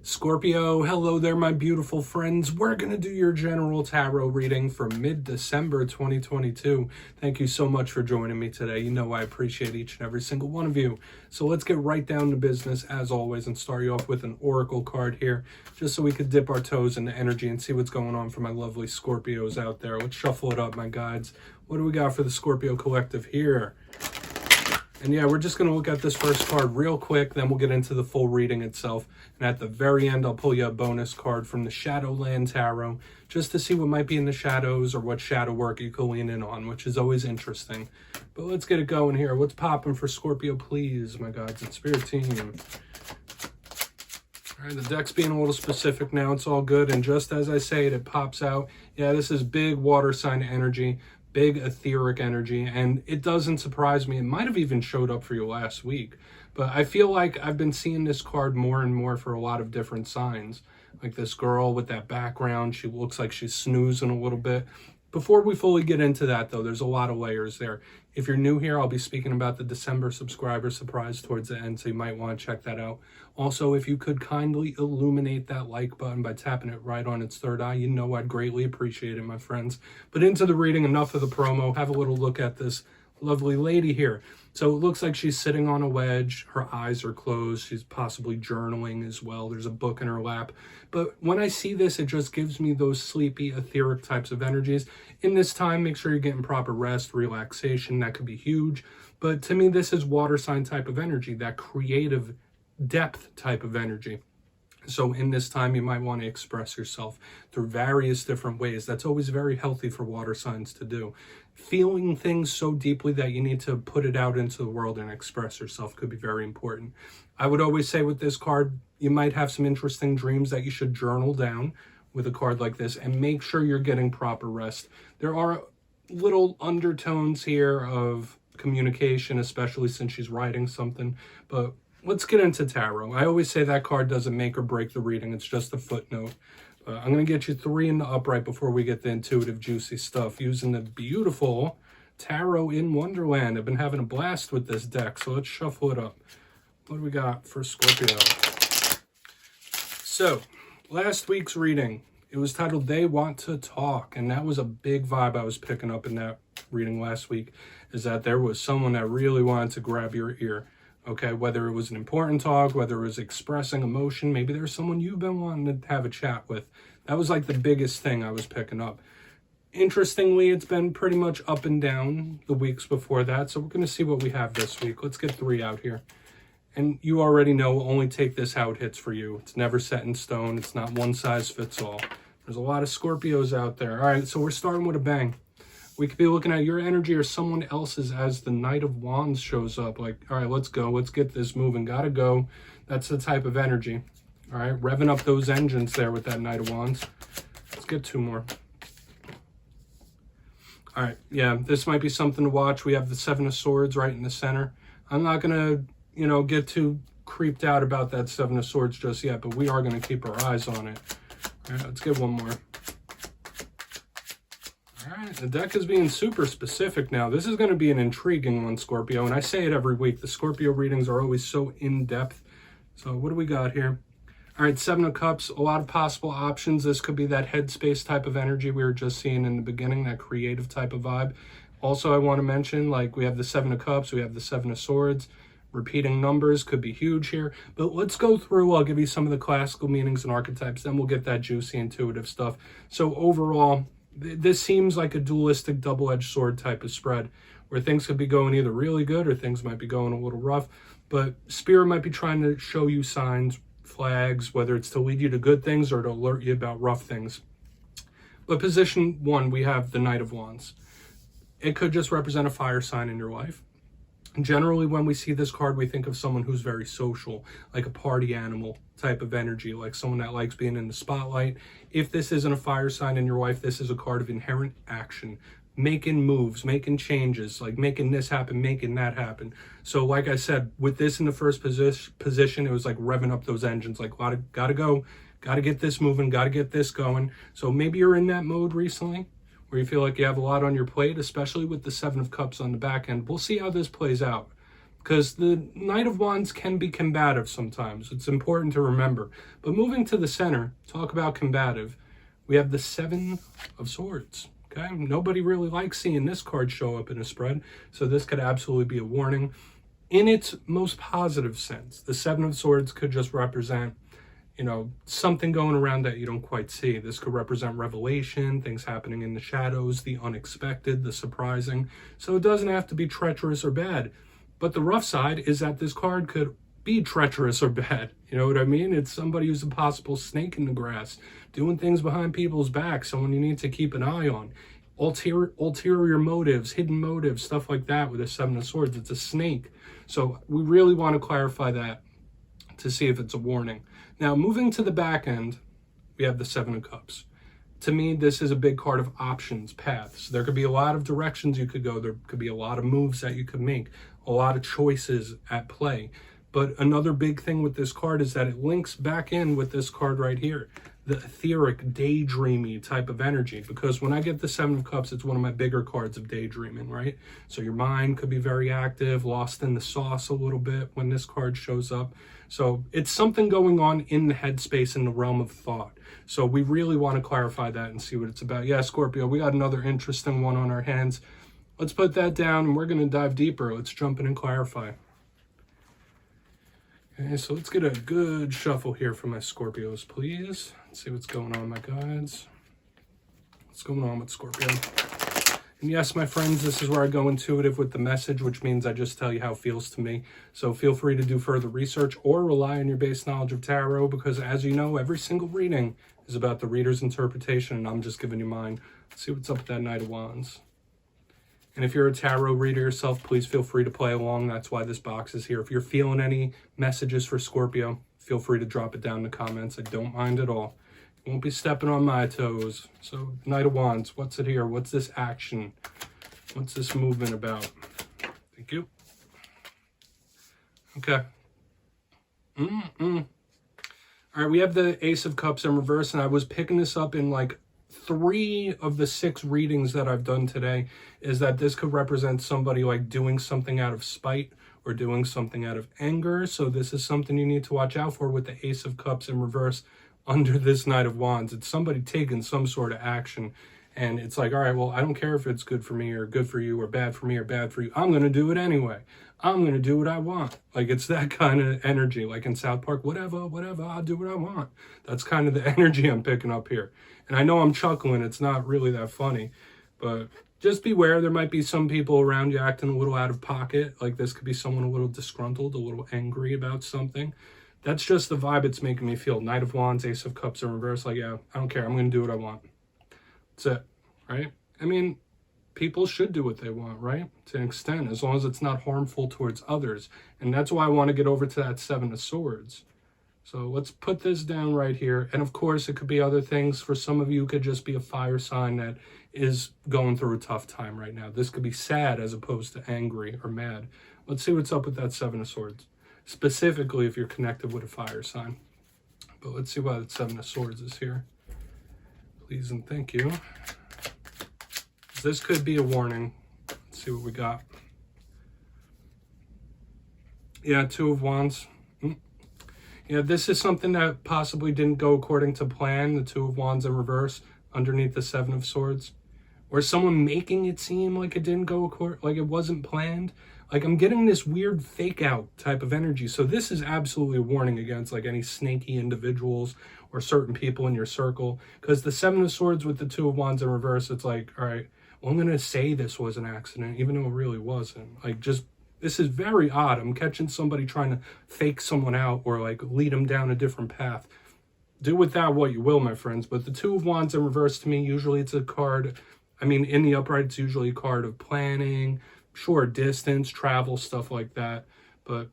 Scorpio, hello there, my beautiful friends. We're going to do your general tarot reading for mid-December 2022. Thank you so much for joining me today. You know I appreciate each and every single one of you. So let's get right down to business, as always, and start you off with an oracle card here, just so we could dip our toes into energy and see what's going on for my lovely Scorpios out there. Let's shuffle it up, my guides. What do we got for the Scorpio collective here? And yeah, we're just going to look at this first card real quick, then we'll get into the full reading itself. And at the very end, I'll pull you a bonus card from the Shadowland Tarot, just to see what might be in the shadows or what shadow work you can lean in on, which is always interesting. But let's get it going here. What's popping for Scorpio, please, my guides and spirit team? All right, the deck's being a little specific now. It's all good. And just as I say it, it pops out. Yeah, this is big water sign energy. Big etheric energy, and it doesn't surprise me. It might have even showed up for you last week, but I feel like I've been seeing this card more and more for a lot of different signs. Like this girl with that background, she looks like she's snoozing a little bit. Before we fully get into that, though, there's a lot of layers there. If you're new here, I'll be speaking about the December subscriber surprise towards the end, so you might want to check that out. Also, if you could kindly illuminate that like button by tapping it right on its third eye, you know I'd greatly appreciate it, my friends. But into the reading, enough of the promo. Have a little look at this lovely lady here. So it looks like she's sitting on a wedge. Her eyes are closed. She's possibly journaling as well. There's a book in her lap. But when I see this, it just gives me those sleepy, etheric types of energies. In this time, make sure you're getting proper rest, relaxation. That could be huge. But to me, this is water sign type of energy, that creative depth type of energy. So in this time, you might want to express yourself through various different ways. That's always very healthy for water signs to do. Feeling things so deeply that you need to put it out into the world and express yourself could be very important. I would always say with this card, you might have some interesting dreams that you should journal down with a card like this, and make sure you're getting proper rest. There are little undertones here of communication, especially since she's writing something, but let's get into tarot. I always say that card doesn't make or break the reading. It's just a footnote. I'm going to get you 3 in the upright before we get the intuitive, juicy stuff using the beautiful Tarot in Wonderland. I've been having a blast with this deck, so let's shuffle it up. What do we got for Scorpio? So, last week's reading, it was titled They Want to Talk, and that was a big vibe I was picking up in that reading last week, is that there was someone that really wanted to grab your ear. Okay, whether it was an important talk, whether it was expressing emotion, maybe there's someone you've been wanting to have a chat with. That was like the biggest thing I was picking up. Interestingly, it's been pretty much up and down the weeks before that, so we're going to see what we have this week. Let's get 3 out here. And you already know, only take this how it hits for you. It's never set in stone. It's not one size fits all. There's a lot of Scorpios out there. All right, so we're starting with a bang. We could be looking at your energy or someone else's as the Knight of Wands shows up. Like, all right, let's go. Let's get this moving. Gotta go. That's the type of energy. All right, revving up those engines there with that Knight of Wands. Let's get 2 more. All right, yeah, this might be something to watch. We have the 7 of Swords right in the center. I'm not going to, get too creeped out about that 7 of Swords just yet, but we are going to keep our eyes on it. All right, let's get 1 more. All right, the deck is being super specific now. This is going to be an intriguing one, Scorpio, and I say it every week. The Scorpio readings are always so in-depth. So what do we got here? All right, 7 of Cups, a lot of possible options. This could be that headspace type of energy we were just seeing in the beginning, that creative type of vibe. Also, I want to mention, like, we have the 7 of Cups, we have the 7 of Swords. Repeating numbers could be huge here. But let's go through. I'll give you some of the classical meanings and archetypes. Then we'll get that juicy, intuitive stuff. So overall, this seems like a dualistic double-edged sword type of spread where things could be going either really good or things might be going a little rough. But Spirit might be trying to show you signs, flags, whether it's to lead you to good things or to alert you about rough things. But position 1, we have the Knight of Wands. It could just represent a fire sign in your life. Generally, when we see this card, we think of someone who's very social, like a party animal type of energy, like someone that likes being in the spotlight. If this isn't a fire sign in your life, this is a card of inherent action, making moves, making changes, like making this happen, making that happen. So like I said, with this in the first position, it was like revving up those engines, like gotta go, gotta get this moving, gotta get this going. So maybe you're in that mode recently, where you feel like you have a lot on your plate, especially with the 7 of Cups on the back end. We'll see how this plays out. because the Knight of Wands can be combative sometimes. It's important to remember. But moving to the center, talk about combative, we have the Seven of Swords. Okay, nobody really likes seeing this card show up in a spread, so this could absolutely be a warning. In its most positive sense, the Seven of Swords could just represent, you know, something going around that you don't quite see. This could represent revelation, things happening in the shadows, the unexpected, the surprising. So it doesn't have to be treacherous or bad. But the rough side is that this card could be treacherous or bad. You know what I mean? It's somebody who's a possible snake in the grass, doing things behind people's backs, someone you need to keep an eye on. Ulterior motives, hidden motives, stuff like that with a Seven of Swords. It's a snake. So we really want to clarify that to see if it's a warning. Now, moving to the back end, we have the Seven of Cups. To me, this is a big card of options, paths. There could be a lot of directions you could go. There could be a lot of moves that you could make, a lot of choices at play. But another big thing with this card is that it links back in with this card right here, the etheric, daydreamy type of energy. Because when I get the Seven of Cups, it's one of my bigger cards of daydreaming, right? So your mind could be very active, lost in the sauce a little bit when this card shows up. So it's something going on in the headspace, in the realm of thought. So we really want to clarify that and see what it's about. Yeah, Scorpio, we got another interesting one on our hands. Let's put that down and we're going to dive deeper. Let's jump in and clarify. Okay, so let's get a good shuffle here for my Scorpios, please. Let's see what's going on, my guides. What's going on with Scorpio? And yes, my friends, this is where I go intuitive with the message, which means I just tell you how it feels to me. So feel free to do further research or rely on your base knowledge of tarot, because as you know, every single reading is about the reader's interpretation, and I'm just giving you mine. Let's see what's up with that Knight of Wands. And if you're a tarot reader yourself, please feel free to play along. That's why this box is here. If you're feeling any messages for Scorpio, feel free to drop it down in the comments. I don't mind at all. You won't be stepping on my toes. So, Knight of Wands, what's it here? What's this action? What's this movement about? Thank you. Okay. All right, we have the Ace of Cups in reverse, and I was picking this up in like 3 of the 6 readings that I've done today, is that this could represent somebody like doing something out of spite or doing something out of anger. So this is something you need to watch out for with the Ace of Cups in reverse under this Knight of Wands. It's somebody taking some sort of action, and it's like, all right, well, I don't care if it's good for me or good for you or bad for me or bad for you. I'm going to do it anyway. I'm going to do what I want. Like, it's that kind of energy, like in South Park, whatever, I'll do what I want. That's kind of the energy I'm picking up here. And I know I'm chuckling. It's not really that funny, but just beware. There might be some people around you acting a little out of pocket. Like, this could be someone a little disgruntled, a little angry about something. That's just the vibe it's making me feel. Knight of Wands, Ace of Cups in reverse. Like, yeah, I don't care. I'm going to do what I want. That's it, right? I mean, people should do what they want, right? To an extent, as long as it's not harmful towards others. And that's why I want to get over to that Seven of Swords. So let's put this down right here. And of course, it could be other things. For some of you, it could just be a fire sign that is going through a tough time right now. This could be sad as opposed to angry or mad. Let's see what's up with that Seven of Swords. Specifically, if you're connected with a fire sign. But let's see why the Seven of Swords is here. Please and thank you. This could be a warning. Let's see what we got. Yeah, Two of Wands. Yeah, this is something that possibly didn't go according to plan. The Two of Wands in reverse underneath the Seven of Swords. Or someone making it seem like it didn't go like it wasn't planned. Like, I'm getting this weird fake out type of energy. So this is absolutely a warning against like any snaky individuals or certain people in your circle. Because the Seven of Swords with the Two of Wands in reverse, it's like, all right, well, I'm going to say this was an accident, even though it really wasn't. Like, just, this is very odd. I'm catching somebody trying to fake someone out or like lead them down a different path. Do with that what you will, my friends. But the Two of Wands in reverse, to me, usually it's a card. I mean, in the upright, it's usually a card of planning, sure, distance, travel, stuff like that. But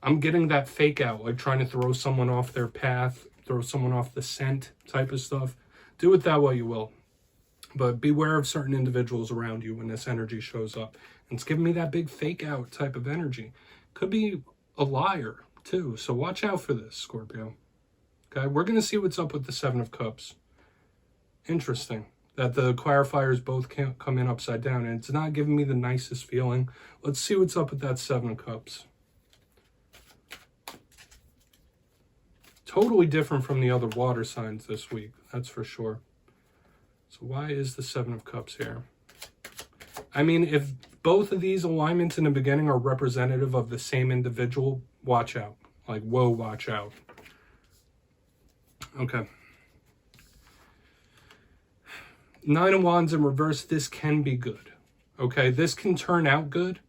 I'm getting that fake out, like trying to throw someone off their path, throw someone off the scent type of stuff. Do with that what you will. But beware of certain individuals around you when this energy shows up. And it's giving me that big fake out type of energy. Could be a liar, too. So watch out for this, Scorpio. Okay, we're going to see what's up with the Seven of Cups. Interesting. that the clarifiers both can't come in upside down, and it's not giving me the nicest feeling. Let's see what's up with that Seven of Cups. Totally different from the other water signs this week, that's for sure. So why is the Seven of Cups here? I mean, if both of these alignments in the beginning are representative of the same individual, watch out. Like, whoa, watch out. Okay. Nine of Wands in reverse, this can be good. Okay, this can turn out good.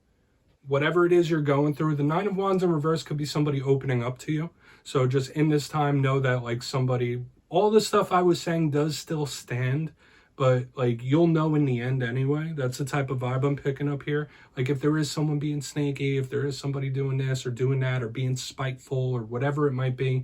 Whatever it is you're going through, the Nine of Wands in reverse could be somebody opening up to you. So just in this time, know that like somebody, all the stuff I was saying does still stand, but like you'll know in the end anyway. That's the type of vibe I'm picking up here. Like if there is someone being snaky, if there is somebody doing this or doing that or being spiteful or whatever it might be,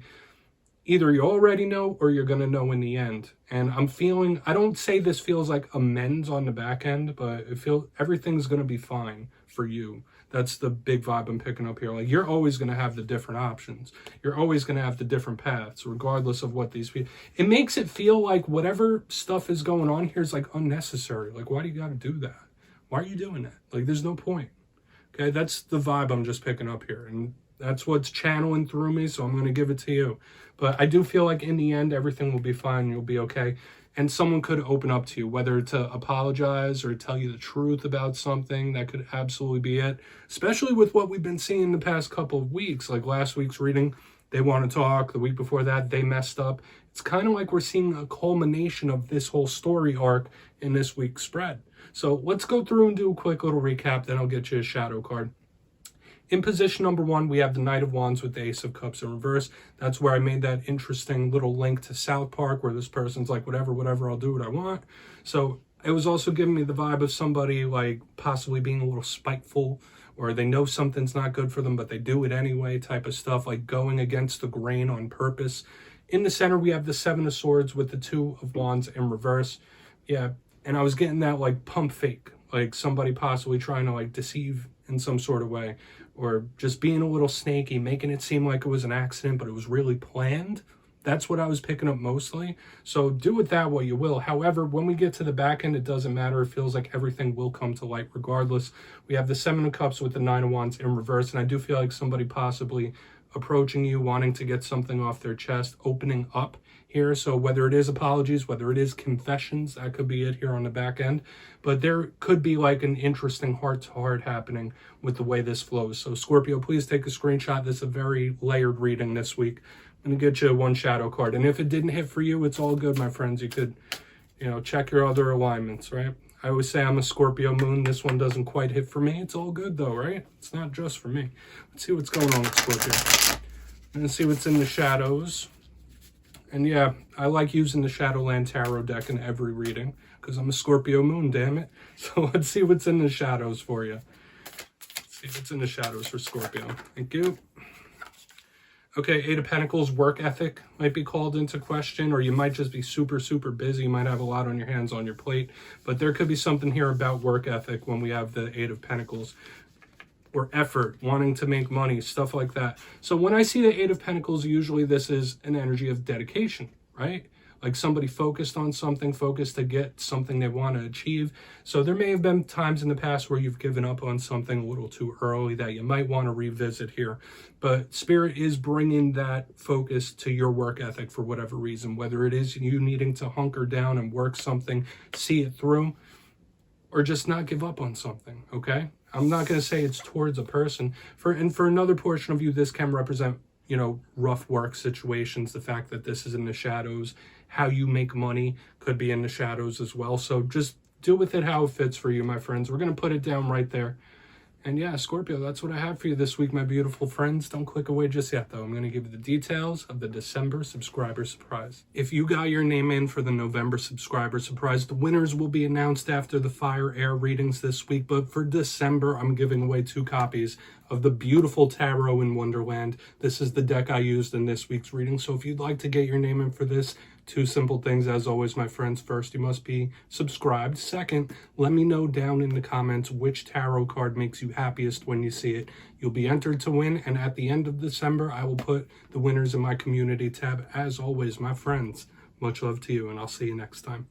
either you already know or you're going to know in the end. And I'm feeling, I don't say this feels like amends on the back end, but it feels everything's going to be fine for you. That's the big vibe I'm picking up here. Like you're always going to have the different options. You're always going to have the different paths, regardless of what these feel. It makes it feel like whatever stuff is going on here is like unnecessary. Like, why do you got to do that? Why are you doing that? Like, there's no point. Okay, that's the vibe I'm just picking up here. And that's what's channeling through me, so I'm going to give it to you. But I do feel like in the end, everything will be fine. You'll be okay. And someone could open up to you, whether to apologize or tell you the truth about something. That could absolutely be it, especially with what we've been seeing the past couple of weeks. Like last week's reading, they want to talk. The week before that, they messed up. It's kind of like we're seeing a culmination of this whole story arc in this week's spread. So let's go through and do a quick little recap, then I'll get you a shadow card. In position number one, we have the Knight of Wands with the Ace of Cups in reverse. That's where I made that interesting little link to South Park where this person's like, whatever, I'll do what I want. So it was also giving me the vibe of somebody like possibly being a little spiteful, or they know something's not good for them, but they do it anyway type of stuff, like going against the grain on purpose. In the center, we have the Seven of Swords with the Two of Wands in reverse. Yeah, and I was getting that like pump fake, like somebody possibly trying to like deceive in some sort of way, or just being a little snaky, making it seem like it was an accident, but it was really planned. That's what I was picking up mostly. So do with that what you will. However, when we get to the back end, it doesn't matter. It feels like everything will come to light regardless. We have the Seven of Cups with the Nine of Wands in reverse, and I do feel like somebody possibly approaching you, wanting to get something off their chest, opening up here. So whether it is apologies, whether it is confessions, that could be it here on the back end. But there could be like an interesting heart-to-heart happening with the way this flows. So Scorpio, please take a screenshot. This is a very layered reading this week. I'm going to get you one shadow card. And if it didn't hit for you, it's all good, my friends. You could, check your other alignments, right? I always say I'm a Scorpio moon. This one doesn't quite hit for me. It's all good though, right? It's not just for me. Let's see what's going on with Scorpio. And see what's in the shadows. And yeah, I like using the Shadowland Tarot deck in every reading because I'm a Scorpio moon, damn it. So let's see what's in the shadows for you. Let's see what's in the shadows for Scorpio. Thank you. Okay, Eight of Pentacles, work ethic might be called into question, or you might just be super, super busy. You might have a lot on your hands, on your plate. But there could be something here about work ethic when we have the Eight of Pentacles. Or effort, wanting to make money, stuff like that. So when I see the Eight of Pentacles, usually this is an energy of dedication, right? Like somebody focused on something, focused to get something they want to achieve. So there may have been times in the past where you've given up on something a little too early that you might want to revisit here. But Spirit is bringing that focus to your work ethic for whatever reason, whether it is you needing to hunker down and work something, see it through, or just not give up on something, okay? I'm not going to say it's towards a person. For another portion of you, this can represent, rough work situations. The fact that this is in the shadows, how you make money could be in the shadows as well. So just do with it how it fits for you, my friends. We're going to put it down right there. And yeah, Scorpio, that's what I have for you this week, my beautiful friends. Don't click away just yet, though. I'm going to give you the details of the December subscriber surprise. If you got your name in for the November subscriber surprise, the winners will be announced after the Fire Air readings this week. But for December, I'm giving away 2 copies of the beautiful Tarot in Wonderland. This is the deck I used in this week's reading. So if you'd like to get your name in for this, 2 simple things, as always, my friends. First, you must be subscribed. Second, let me know down in the comments which tarot card makes you happiest when you see it. You'll be entered to win, and at the end of December, I will put the winners in my community tab. As always, my friends, much love to you, and I'll see you next time.